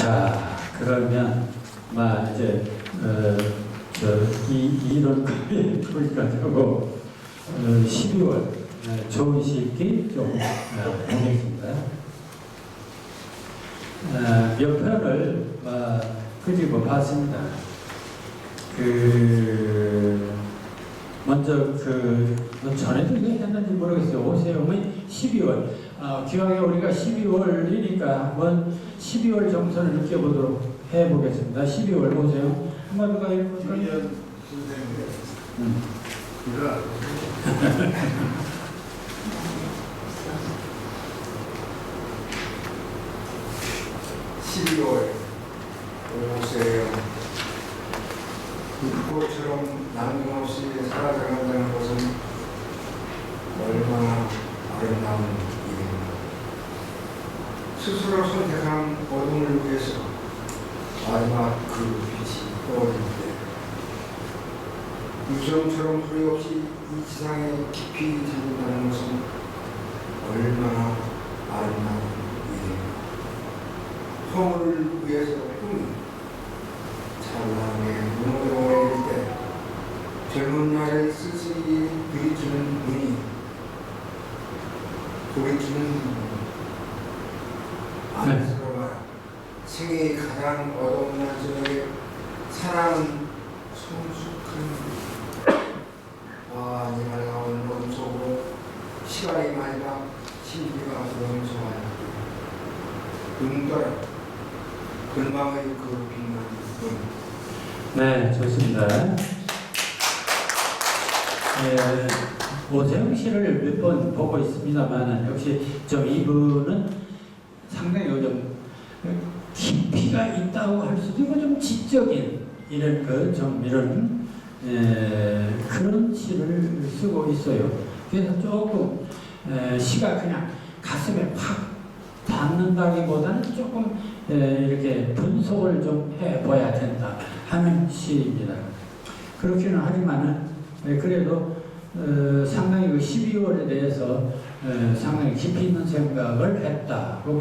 자, 그러면 이제 이런 거기까지고 12월 좋은 시기 좀 보겠습니다. 몇 편을 그리고 봤습니다. 먼저 전에도 얘기했는지 모르겠어요. 오세영의 12월. 기왕에 우리가 12월이니까 한번 12월 정서를 느껴보도록 해보겠습니다. 12월 오세요. 한번 더 해볼까요? 선생님. 12월 오세요. 불꽃처럼 남김없이 사라져간다는 것은 얼마나 아름다운 일입니다. 스스로 선택한 어둠을 위해서 마지막 그 빛이 떠오를 때 유성처럼 소리 없이 이 지상에 깊이 들린다는 것은 얼마나 아름다운 일입니다. 성을 위해서 꿈이 찬란하게 눈으로 내릴 때 젊은 날을 쓸쓸히 들이키는 눈이 돌이키는 안쓰러워 생애의 가장 어두운 날 저녁에 사랑은 성숙한 많이 날아온 어둠 속으로 시간이 마지막 신비가 넘쳐와요. 눈가락 근방의 그 빛나는 눈. 네, 좋습니다. 오세영 씨를 몇 번 보고 있습니다만 역시 이분은 상당히 좀 깊이가 있다고 할 수도 있고 좀 지적인 이런 그런 시를 쓰고 있어요. 그래서 조금 시가 그냥 가슴에 확 닿는다기보다는 조금 이렇게 분석을 좀 해봐야 된다 하는 시입니다. 그렇기는 하지만은 그래도 상당히 12월에 대해서 상당히 깊이 있는 생각을 했다고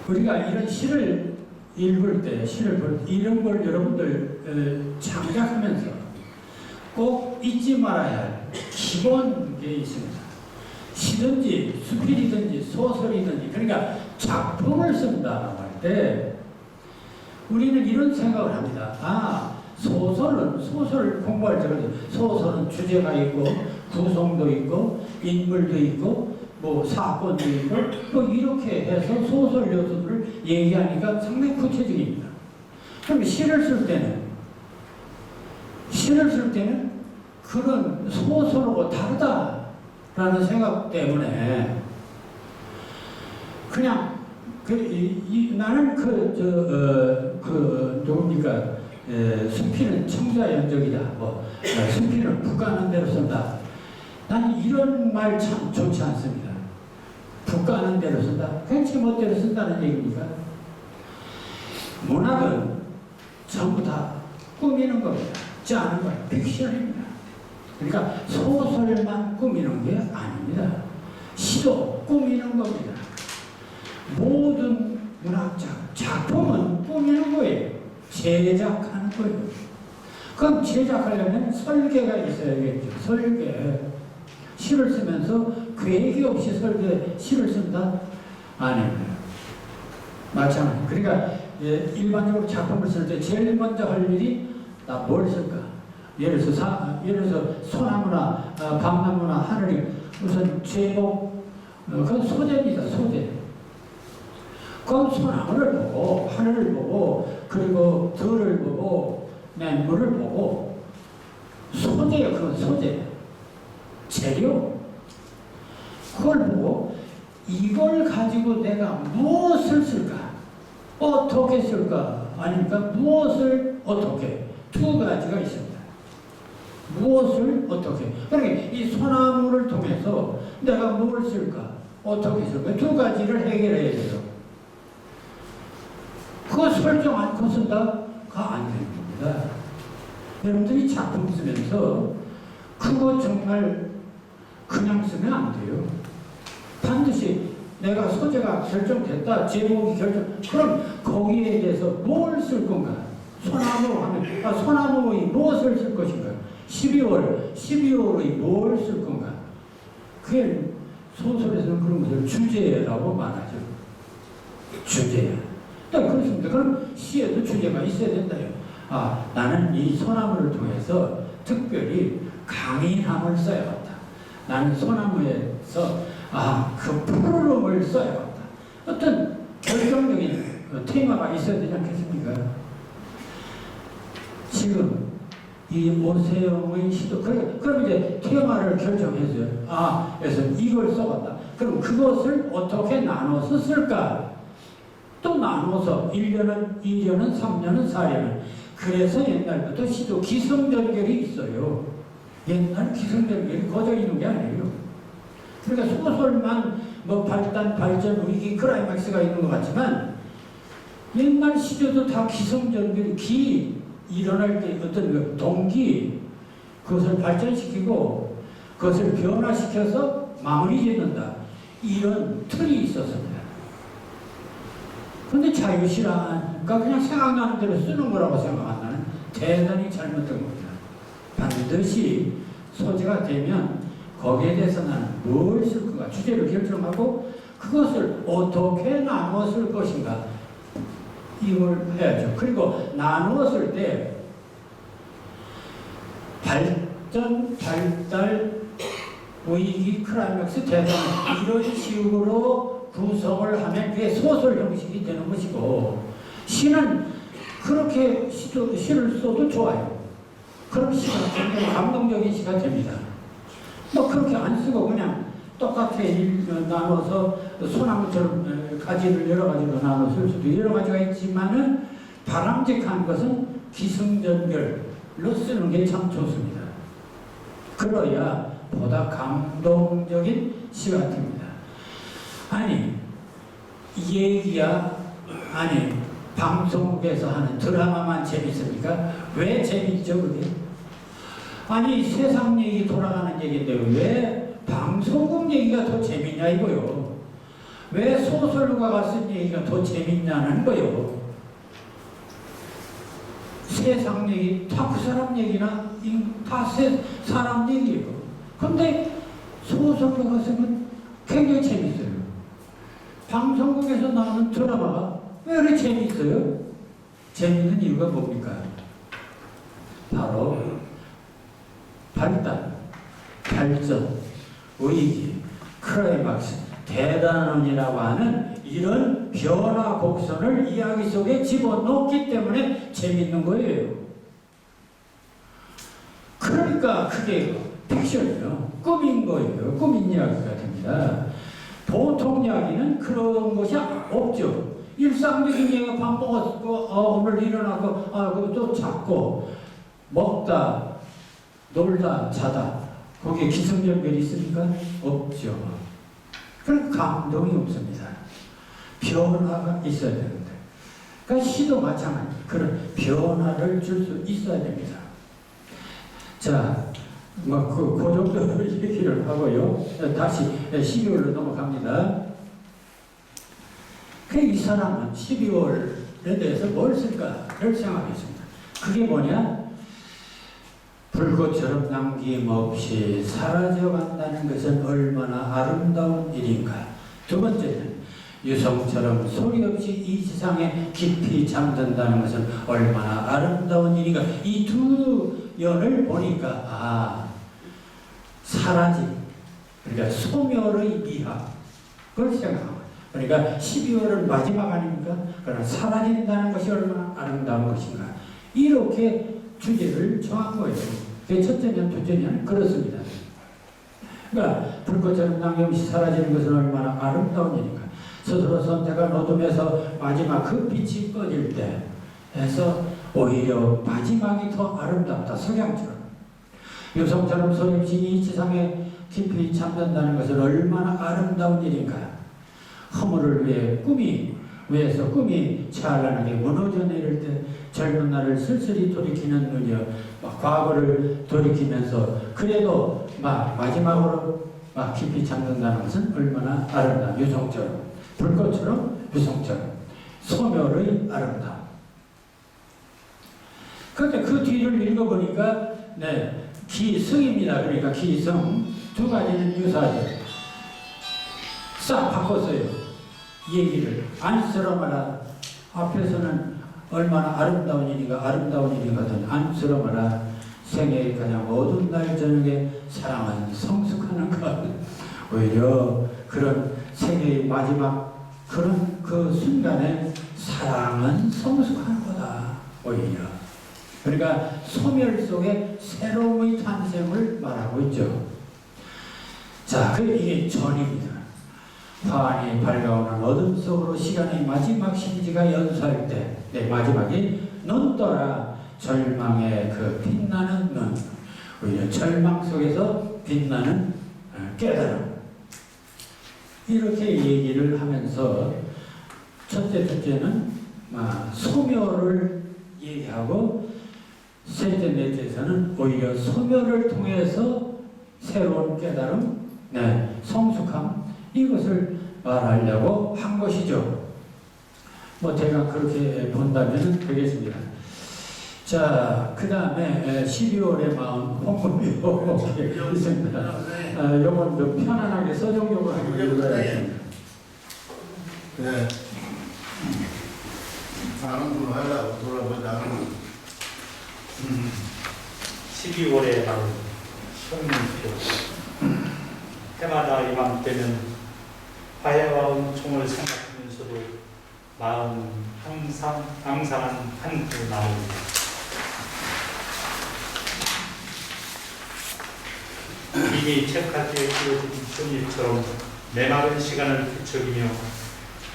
우리가 이런 시를 읽을 때, 시를 볼 때 이런 걸 여러분들 창작하면서 꼭 잊지 말아야 할 기본 게 있습니다. 시든지 수필이든지 소설이든지 그러니까 작품을 쓴다고 할 때 우리는 이런 생각을 합니다. 소설 공부할 때 소설은 주제가 있고 구성도 있고 인물도 있고 사건도 있고 이렇게 해서 소설 요소를 얘기하니까 상당히 구체적입니다. 그럼 시를 쓸 때는 그런 소설하고 다르다라는 생각 때문에 그냥 나는 누굽니까? 수필은 청자연적이다. 수필은 북가는 대로 쓴다. 나는 이런 말 참 좋지 않습니다. 북가는 대로 쓴다. 그냥 제 멋대로 쓴다는 얘기입니까? 문학은 전부 다 꾸미는 겁니다. 짜는 거예요. 픽션입니다. 그러니까 소설만 꾸미는 게 아닙니다. 시도 꾸미는 겁니다. 모든 문학작, 작품은 꾸미는 거예요. 제작하는 거예요. 그럼 제작하려면 설계가 있어야겠죠. 설계. 시를 쓰면서 계획이 없이 시를 쓴다? 아닙니다. 마찬가지. 그러니까 일반적으로 작품을 쓸 때 제일 먼저 할 일이 나 뭘 쓸까? 예를 들어서 소나무나 밤나무나 하늘이 우선 제목 그건 소재입니다. 소재. 그럼 소나무를 보고 하늘을 보고 그리고 들을 보고 물을 보고 소재예요. 그건 소재. 재료. 그걸 보고 이걸 가지고 내가 무엇을 쓸까? 어떻게 쓸까? 아닙니까? 무엇을 어떻게? 두 가지가 있습니다. 무엇을 어떻게? 그러니까 이 소나무를 통해서 내가 뭘 쓸까? 어떻게 쓸까? 두 가지를 해결해야 돼요. 그거 설정 않고 쓴다가 안 됩니다. 여러분들이 작품 쓰면서 그거 정말 그냥 쓰면 안 돼요. 반드시 내가 소재가 결정됐다, 제목이 그럼 거기에 대해서 뭘 쓸 건가? 소나무 하면, 소나무의 무엇을 쓸 것인가? 12월의 뭘 쓸 건가? 그게 소설에서는 그런 것을 주제라고 말하죠. 주제. 그렇습니다. 그럼 시에도 주제가 있어야 된다요. 나는 이 소나무를 통해서 특별히 강인함을 써야겠다. 나는 소나무에서 그 푸르름을 써야겠다. 어떤 결정적인 테마가 있어야 되지 않겠습니까? 지금 이 오세영의 시도 그럼 이제 테마를 결정해서 그래서 이걸 써봤다. 그럼 그것을 어떻게 나눠서 쓸까? 또 나눠서 1년은, 2년은, 3년은, 4년은. 그래서 옛날부터 시도 기성전결이 있어요. 옛날 기성전결이 거저 있는 게 아니에요. 그러니까 소설만 발전, 위기, 클라이막스가 있는 것 같지만 옛날 시조도 다 기성전결이 일어날 때 어떤 동기, 그것을 발전시키고 그것을 변화시켜서 마무리 짓는다. 이런 틀이 있었습니다. 그런데 자유시라니까 그냥 생각나는 대로 쓰는 거라고 생각한다는 대단히 잘못된 겁니다. 반드시 소재가 되면 거기에 대해서 나는 뭘 쓸 건가 주제를 결정하고 그것을 어떻게 나누어 쓸 것인가 이걸 해야죠. 그리고 나누어 쓸 때 발전, 발달, 위기, 클라이맥스, 대단 이런 식으로 구성을 하면 그게 소설 형식이 되는 것이고 시는 그렇게 시를 써도 좋아요. 그럼 시가 굉장히 감동적인 시가 됩니다. 그렇게 안 쓰고 그냥 똑같이 나눠서 소나무처럼 가지를 여러 가지로 나눠 쓸 수도 여러 가지가 있지만은 바람직한 것은 기승전결로 쓰는 게 참 좋습니다. 그러야 보다 감동적인 시가 됩니다. 방송국에서 하는 드라마만 재밌습니까? 왜 재밌죠, 그게? 세상 얘기 돌아가는 얘기인데 왜 방송국 얘기가 더 재밌냐 이거요. 왜 소설가가 쓴 얘기가 더 재밌냐는 거요. 세상 얘기, 다 그 사람 얘기나 다 사람 얘기예요. 근데 소설가가 쓰면 굉장히 재밌어요. 방송국에서 나오는 드라마가 왜 이렇게 재밌어요? 재밌는 이유가 뭡니까? 바로 발전, 위기, 클라이막스, 대단원이라고 하는 이런 변화 곡선을 이야기 속에 집어넣기 때문에 재밌는 거예요. 그러니까 그게 픽션이요. 꿈인 거예요. 꿈인 이야기가 됩니다. 보통 이야기는 그런 것이 없죠. 일상적인 얘기가 밥 먹었고, 오늘 일어나고, 또 잤고, 먹다, 놀다, 자다. 거기에 기승전결이 있습니까? 없죠. 그러니까 감동이 없습니다. 변화가 있어야 되는데. 그러니까 시도 마찬가지. 그런 변화를 줄 수 있어야 됩니다. 자, 그 정도로 얘기를 하고요. 다시 12월로 넘어갑니다. 이 사람은 12월에 대해서 뭘 쓸까를 생각했습니다. 그게 뭐냐? 불꽃처럼 남김없이 사라져간다는 것은 얼마나 아름다운 일인가. 두 번째는 유성처럼 소리 없이 이 세상에 깊이 잠든다는 것은 얼마나 아름다운 일인가. 이 두 연을 보니까 사라짐, 그러니까 소멸의 미학, 그걸 생각합니다. 그러니까 12월은 마지막 아닙니까? 그러나 사라진다는 것이 얼마나 아름다운 것인가. 이렇게 주제를 정한 거예요. 첫째 년, 둘째 년 그렇습니다. 그러니까 불꽃처럼 남김없이 사라지는 것은 얼마나 아름다운 일인가. 스스로 선택한 어둠에서 마지막 그 빛이 꺼질 때 해서 오히려 마지막이 더 아름답다. 석양처럼. 유성처럼 소리 없이 이 세상에 깊이 잠든다는 것은 얼마나 아름다운 일인가. 허물을 위해서 꿈이 찬란하게 무너져 내릴 때 젊은 날을 쓸쓸히 돌이키는 눈이여 과거를 돌이키면서 그래도 마지막으로 막 깊이 잠든다는 것은 얼마나 아름다운 유성처럼 불꽃처럼 유성처럼 소멸의 아름다움. 그런데 그 뒤를 읽어보니까 네, 기성입니다. 그러니까 기성 두 가지는 유사하죠. 싹 바꿨어요. 얘기를 안쓰러워라. 앞에서는 얼마나 아름다운 일인가 아름다운 일인가든 안쓰러워라. 생애의 가장 어두운 날 저녁에 사랑은 성숙하는 것. 오히려 그런 생애의 마지막 그런 그 순간에 사랑은 성숙하는 거다. 오히려. 그러니까 소멸 속에 새로움의 탄생을 말하고 있죠. 자, 이게 전입니다. 화환이 밝아오는 어둠 속으로 시간의 마지막 심지가 연소할 때, 네, 마지막이 눈 떠라 절망의 그 빛나는 눈, 오히려 절망 속에서 빛나는 깨달음. 이렇게 얘기를 하면서 첫째는 소멸을 얘기하고 셋째, 넷째에서는 오히려 소멸을 통해서 새로운 깨달음, 네, 성숙함, 이것을 말하려고 한 것이죠. 제가 그렇게 본다면 되겠습니다. 자, 그 다음에 12월의 마음 홍보비 있습니다. 이건 좀 편안하게 서정적으로 한번 읽어야겠습니다. 네. 다른 분 하려고 돌아보자. 12월의 마음 성민표. 해마다 이맘때는 화해와 은총을 생각하면서도 마음은 항상 앙상한 한 그 마음입니다. 이미 책가지에 끼워진 손잎처럼 메마른 시간을 부추기며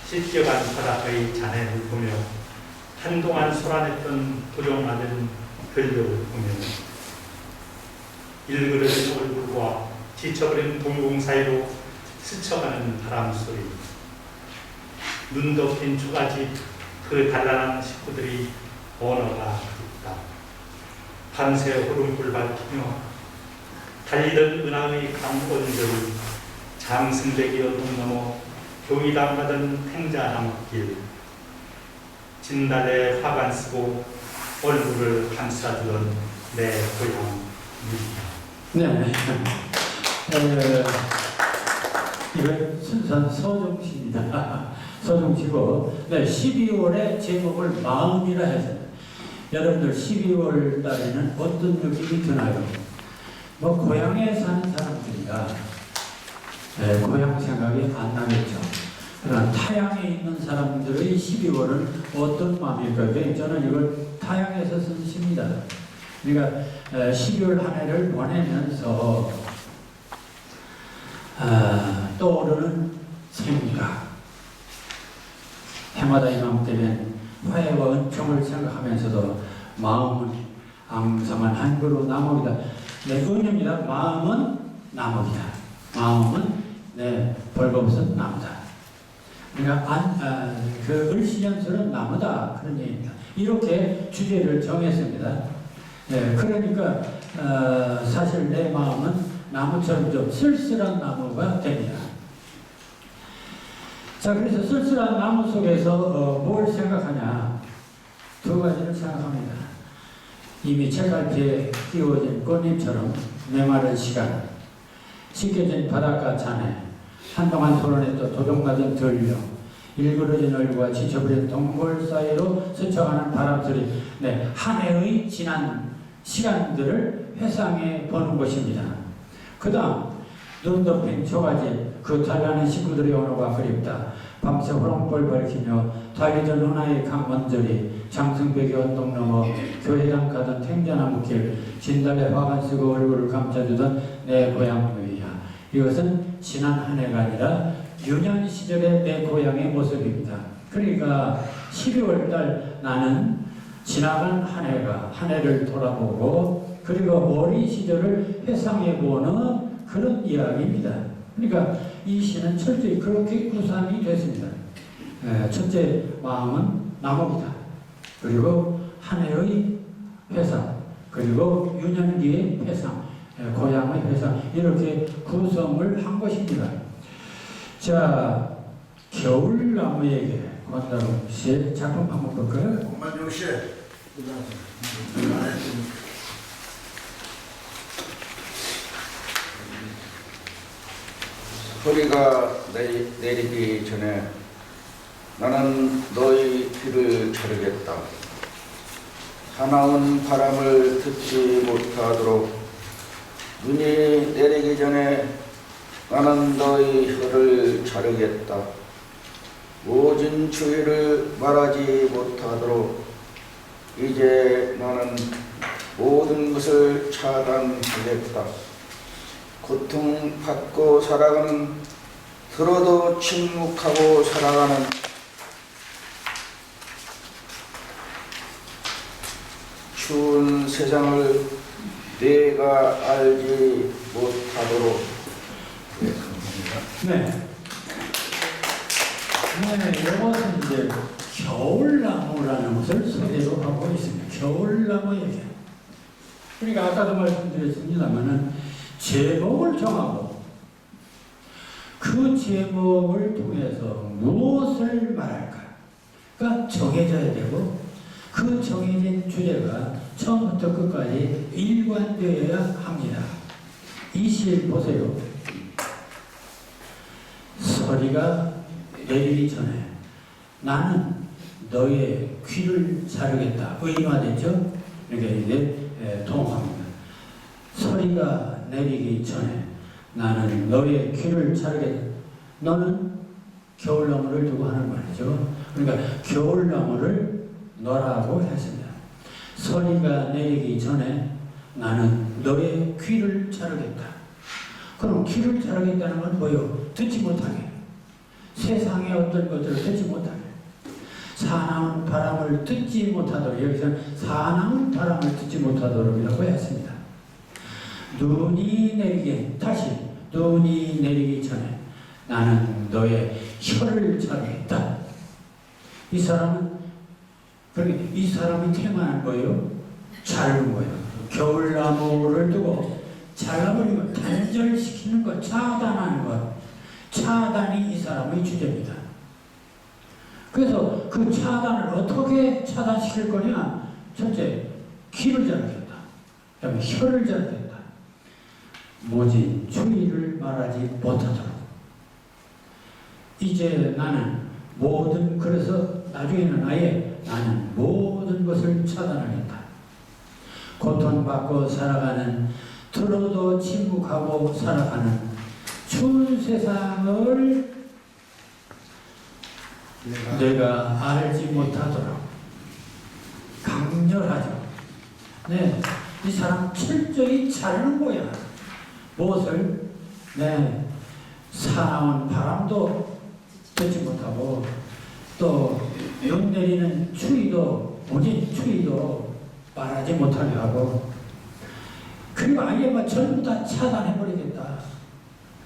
씻겨간 바닷가의 잔해를 보며 한동안 소란했던 부정하는 글들을 보며 일그러진 얼굴과 지쳐버린 동공 사이로 스쳐가는 바람 소리, 눈 덮인 초가집 그 단란한 식구들이 언어가 있다. 밤새 호름불 밝히며 달리던 은하의 강원들이 장승대기 언덕 넘어 교이당 가던 탱자 나무길, 진달래 화관 쓰고 얼굴을 감싸주던 내 고향입니다. 네. 이건 순수한 서정시입니다. 서정시고, 네, 12월의 제목을 마음이라 해서 여러분들 12월 달에는 어떤 느낌이 드나요? 고향에 사는 사람들이야 고향 생각이 안 나겠죠. 그러나 타향에 있는 사람들의 12월은 어떤 마음일까요? 저는 이걸 타향에서 쓴 시입니다. 그러니까 12월 한 해를 보내면서 떠오르는 생각. 해마다 이맘때면 화해와 은총을 생각하면서도 마음은 앙상한 한 그루 나무이다. 네, 은입니다. 마음은 나무이다. 마음은 벌거벗은 나무다. 그러니까 그 을시년설은 나무다. 그런 얘기입니다. 이렇게 주제를 정했습니다. 네, 그러니까 사실 내 마음은 나무처럼 좀 쓸쓸한 나무가 됩니다. 자, 그래서 쓸쓸한 나무 속에서 뭘 생각하냐? 두 가지를 생각합니다. 이미 책갈피에 끼워진 꽃잎처럼 메마른 시간, 씻겨진 바닷가 잔해, 한동안 토론했던 도둑맞은 들려, 일그러진 얼굴과 지쳐버린 동굴 사이로 스쳐가는 바람소리, 네, 한 해의 지난 시간들을 회상해 보는 것입니다. 그 다음, 눈 덮인 초가집, 그 달라는 식구들의 언어가 그립다. 밤새 호롱불 밝히며 달리던 은하의 강원절이 장승백이 언덕 넘어 교회당 가던 탱자나무길, 진달래 화관 쓰고 얼굴을 감싸주던 내 고향 누이야. 이것은 지난 한 해가 아니라 유년 시절의 내 고향의 모습입니다. 그러니까 12월달 나는 지나간 한 해를 돌아보고 그리고 어린 시절을 회상해보는 그런 이야기입니다. 그러니까 이 시는 철저히 그렇게 구상이 됐습니다. 첫째 마음은 나무입니다. 그리고 한 해의 회상, 그리고 유년기의 회상, 고향의 회상 이렇게 구성을 한 것입니다. 자, 겨울나무에게 권다롱 씨의 작품 한번 볼까요? 엄만종 씨. 소리가 내리기 전에 나는 너희 귀를 자르겠다. 사나운 바람을 듣지 못하도록 눈이 내리기 전에 나는 너희 혀를 자르겠다. 모진 추위를 말하지 못하도록 이제 나는 모든 것을 차단하겠다. 고통받고 살아가는, 들어도 침묵하고 살아가는 추운 세상을 내가 알지 못하도록. 네, 감사합니다. 네, 이것은 이제 겨울나무라는 것을 소개로 하고 있습니다. 겨울나무에게. 그러니까 아까도 말씀드렸습니다만은 제목을 정하고 그 제목을 통해서 무엇을 말할까? 가 정해져야 되고 그 정해진 주제가 처음부터 끝까지 일관되어야 합니다. 이 시 보세요. 소리가 내리기 전에 나는 너의 귀를 자르겠다. 의인화됐죠? 이렇게 이제 통합니다. 소리가 내리기 전에 나는 너의 귀를 자르겠다. 너는 겨울나무를 두고 하는 말이죠. 그러니까 겨울나무를 너라고 했습니다. 소리가 내리기 전에 나는 너의 귀를 자르겠다. 그럼 귀를 자르겠다는 건 뭐요? 듣지 못하게. 세상의 어떤 것들을 듣지 못하게. 사나운 바람을 듣지 못하도록, 여기서는 사나운 바람을 듣지 못하도록이라고 했습니다. 눈이 내리기, 다시 눈이 내리기 전에 나는 너의 혀를 자르겠다. 이 사람은, 그러니까 이 사람이 태어난 거예요? 자르는 거예요. 겨울나무를 두고 잘라버리고 단절시키는 것, 차단하는 것. 차단이 이 사람의 주제입니다. 그래서 그 차단을 어떻게 차단시킬 거냐? 첫째, 귀를 자르겠다. 그 다음에 혀를 자르겠다. 모진 추위를 말하지 못하도록. 이제 나는 모든, 그래서 나중에는 아예 나는 모든 것을 차단하겠다. 고통받고 살아가는, 들어도 침묵하고 살아가는 추운 세상을 내가 알지 못하도록. 강렬하죠. 네, 이 사람 철저히 자르는 거야. 무엇을? 네, 사나운 바람도 듣지 못하고 또 눈 내리는 추위도, 모진 추위도 말하지 못하게 하고, 그리고 아예 뭐 전부 다 차단해버리겠다.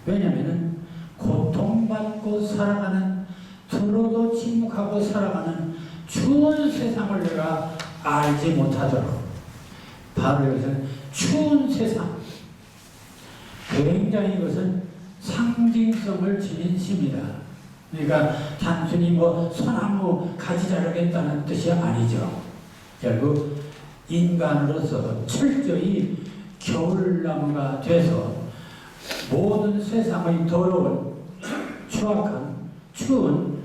왜냐면은 고통받고 살아가는, 들어도 침묵하고 살아가는 추운 세상을 내가 알지 못하도록. 바로 여기서는 추운 세상. 굉장히 이것은 상징성을 지닌 시입니다. 그러니까 단순히 뭐 소나무 가지 자르겠다는 뜻이 아니죠. 결국 인간으로서 철저히 겨울나무가 돼서 모든 세상의 더러운, 추악한, 추운,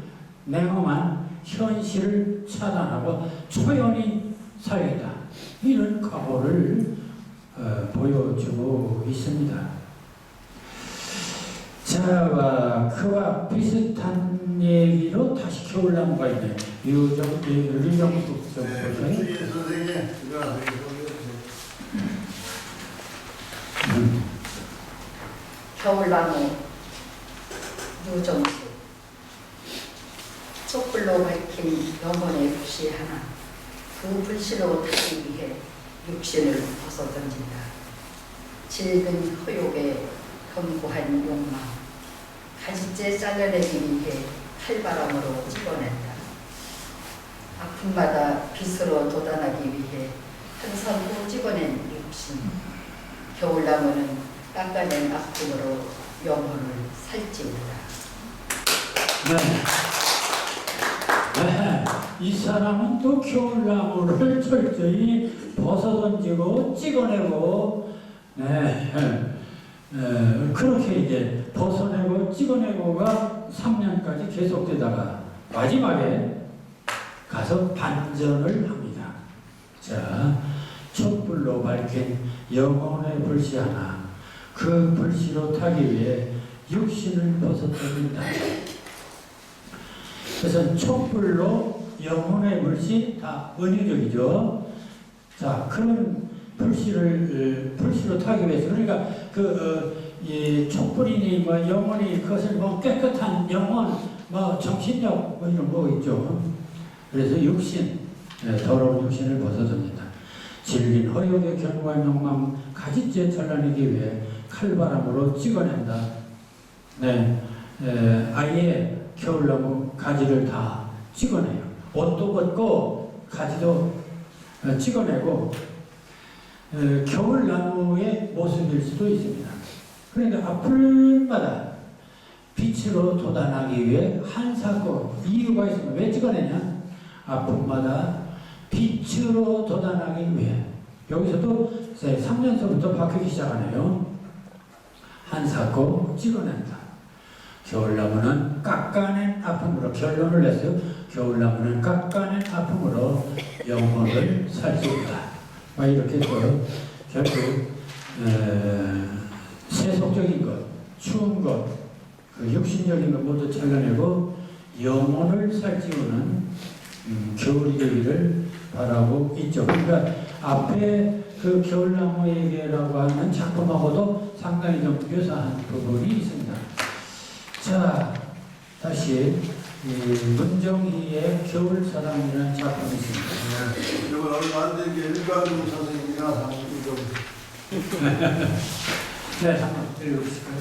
냉엄한 현실을 차단하고 초연히 살겠다. 이런 각오를 보여주고 있습니다. 자, 그와 비슷한 얘기로 다시 겨울나무가 있네. 유정숙 선생님. 주인 선생님, 이거 겨울나무 유정수. 촛불로 밝힌 영혼의 불씨 하나. 그 불씨로 타기 위해 육신을 벗어던진다. 질긴 허욕에 견고한 욕망. 가지째 잘라내기 위해 칼바람으로 찍어낸다. 아픔마다 빛으로 돋아나기 위해 항상 찍어낸 육신. 겨울나무는 깎아낸 아픔으로 영혼을 살찌우다. 네. 이 사람은 또 겨울나무를 철저히 벗어던지고 찍어내고, 그렇게 이제 벗어내고 찍어내고가 3년까지 계속되다가 마지막에 가서 반전을 합니다. 자, 촛불로 밝힌 영혼의 불씨 하나, 그 불씨로 타기 위해 육신을 벗어던진다. 그래서 촛불로 영혼의 불씨 다 은유적이죠. 자, 그런 불씨로 타기 위해서, 그러니까 이 촛불이니 뭐 영혼이 그것을 뭐 깨끗한 영혼, 뭐 정신력 뭐 이런 거 있죠. 그래서 육신, 더러운 육신을 벗어던진다. 질긴 허욕의 견고한 욕망 가지째 잘라내기 위해 칼바람으로 찍어낸다. 아예 겨울나무 가지를 다 찍어내요. 옷도 벗고 가지도 찍어내고, 겨울나무의 모습일 수도 있습니다. 그러니까 앞을마다 빛으로 돋아나기 위해 한사코 이유가 있습니다. 왜 찍어내냐? 아픔마다 빛으로 돋아나기 위해. 여기서도 3년서부터 바뀌기 시작하네요. 한사코 찍어낸다. 겨울나무는 깎아낸 아픔으로, 결론을 냈어요. 겨울나무는 깎아낸 아픔으로 영혼을 살찌운다. 이렇게 해서 결국 세속적인 것, 추운 것, 그 육신적인 것 모두 잘라내고 영혼을 살찌우는 겨울이 되기를 바라고 있죠. 그러니까 앞에 그 겨울나무에게라고 하는 작품하고도 상당히 좀 묘사한 부분이 있습니다. 자, 다시 문정희의 겨울사랑이라는 작품이 있습니다. 이건 얼마 안 되게 일관중 선생님이나 한번 좀. 네, 한번 읽어보실까요?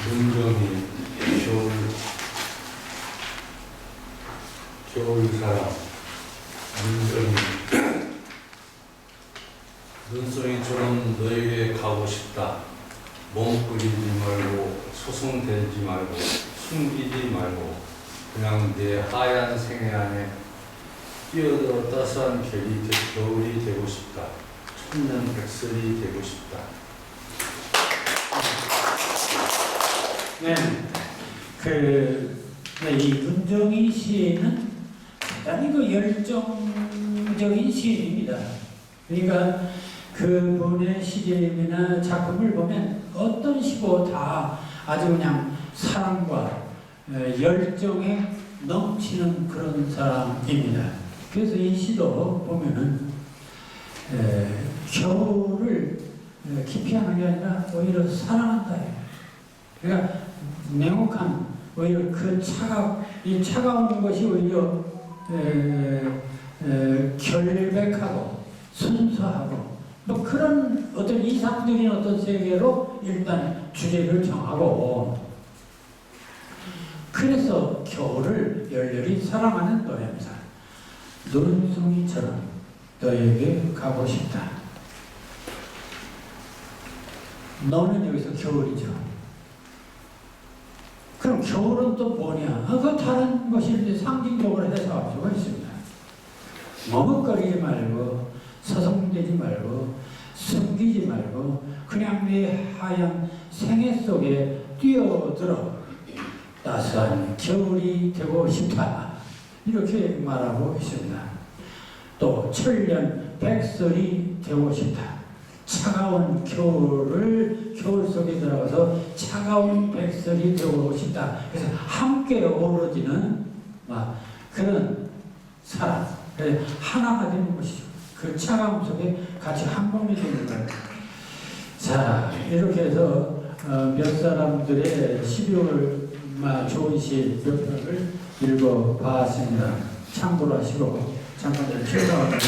문정희 겨울사랑. 문정희 눈송이처럼 너에게 가고 싶다. 몸부리지 말고 소송되지 말고 숨기지 말고 그냥 내 하얀 생애 안에 뛰어들어 따스한 겨울이 되고 싶다. 천년 백설이 되고 싶다. 이 문정희 시인은 대단히 그 열정적인 시인입니다. 그러니까 그분의 시집이나 작품을 보면 어떤 시고 다 아주 그냥 사랑과 열정에 넘치는 그런 사람입니다. 그래서 이 시도 보면은 겨울을 기피하는 게 아니라 오히려 사랑한다. 그러니까 냉혹한 오히려 그 이 차가운 것이 오히려 결백하고 순수하고 뭐 그런 어떤 이상적인 어떤 세계로 일단 주제를 정하고, 그래서 겨울을 열렬히 사랑하는 노래입니다. 눈송이처럼 너에게 가고 싶다. 너는 여기서 겨울이죠. 그럼 겨울은 또 뭐냐? 그 다른 것이 이제 상징적으로 해석할 수가 있습니다. 머뭇거리지 말고 서성대지 말고 숨기지 말고 그냥 내 하얀 생애 속에 뛰어들어 따스한 겨울이 되고 싶다. 이렇게 말하고 있습니다. 또 천년 백설이 되고 싶다. 차가운 겨울 속에 들어가서 차가운 백설이 되고 싶다. 그래서 함께 어우러지는 그런 사랑, 하나가 되는 것이죠. 그 차가움 속에 같이 한 몸이 되는 거예요. 자, 이렇게 해서 몇 사람들의 12월 좋은 시 몇 편을 읽어봤습니다. 참고로 하시고 잠깐 죄송합니다.